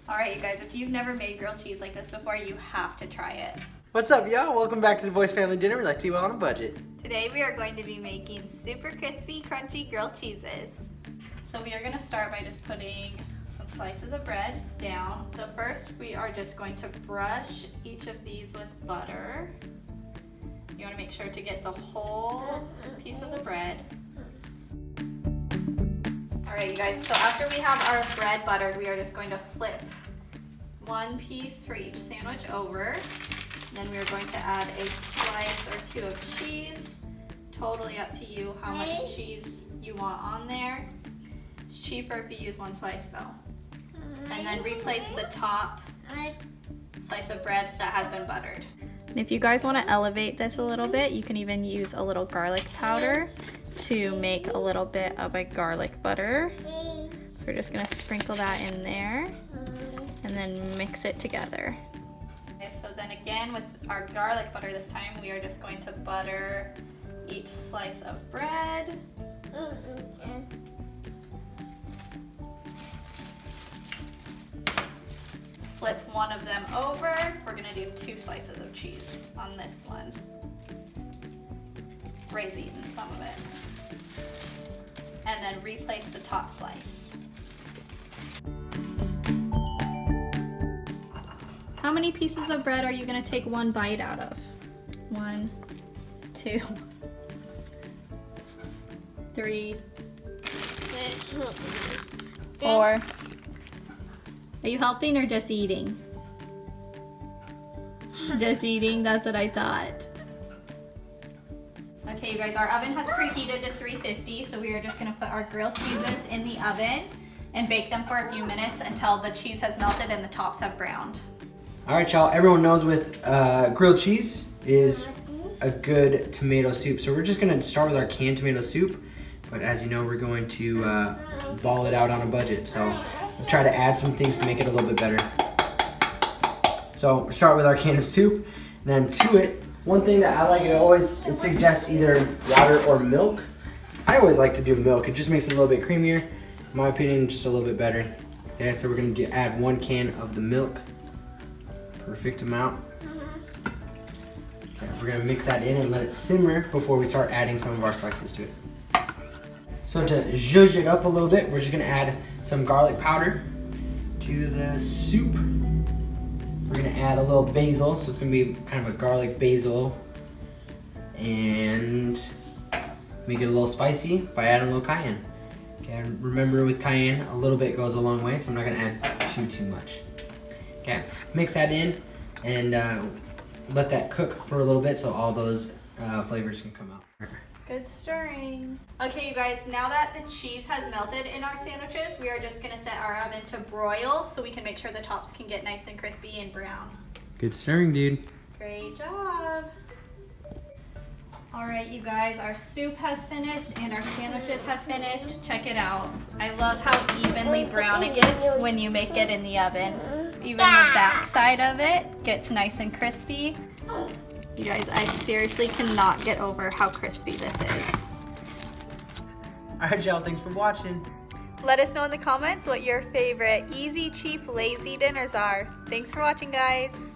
All right, you guys, if you've never made grilled cheese like this before, you have to try it. What's up, y'all? Welcome back to the Dubois Family Dinner. We like to eat well on a budget. Today we are going to be making super crispy, crunchy grilled cheeses. So we are going to start by just putting some slices of bread down. So first we are just going to brush each of these with butter. You want to make sure to get the whole piece of the bread. All right, you guys, so after we have our bread buttered, we are just going to flip one piece for each sandwich over. Then we are going to add a slice or two of cheese. Totally up to you how much cheese you want on there. It's cheaper if you use one slice though. And then replace the top slice of bread that has been buttered. And if you guys want to elevate this a little bit, you can even use a little garlic powder to make a little bit of a garlic butter. So we're just going to sprinkle that in there and then mix it together. Okay, so then again with our garlic butter this time, we are just going to butter each slice of bread. Flip one of them over. We're gonna do 2 slices of cheese on this one. Ray's eating some of it. And then replace the top slice. How many pieces of bread are you gonna take one bite out of? 1, 2, 3, 4. Are you helping or just eating? Just eating, that's what I thought. Okay, you guys, our oven has preheated to 350, so we are just gonna put our grilled cheeses in the oven and bake them for a few minutes until the cheese has melted and the tops have browned. All right, y'all, everyone knows with grilled cheese is a good tomato soup. So we're just gonna start with our canned tomato soup, but as you know, we're going to ball it out on a budget. So we'll try to add some things to make it a little bit better. So we'll start with our can of soup, and then to it, one thing that I like, it suggests either water or milk. I always like to do milk. It just makes it a little bit creamier. In my opinion, just a little bit better. Okay, so we're gonna add 1 can of the milk. Perfect amount. Okay, we're gonna mix that in and let it simmer before we start adding some of our spices to it. So to zhuzh it up a little bit, we're just gonna add some garlic powder to the soup. We're gonna add a little basil, so it's gonna be kind of a garlic basil, and make it a little spicy by adding a little cayenne. Okay, remember with cayenne, a little bit goes a long way, so I'm not gonna add too much. Okay, mix that in and let that cook for a little bit so all those flavors can come out. Good stirring. Okay, you guys, now that the cheese has melted in our sandwiches, we are just gonna set our oven to broil so we can make sure the tops can get nice and crispy and brown. Good stirring, dude. Great job. All right, you guys, our soup has finished and our sandwiches have finished. Check it out. I love how evenly brown it gets when you make it in the oven. Even the back side of it gets nice and crispy. You guys, I seriously cannot get over how crispy this is. All right, y'all, thanks for watching. Let us know in the comments what your favorite easy, cheap, lazy dinners are. Thanks for watching, guys.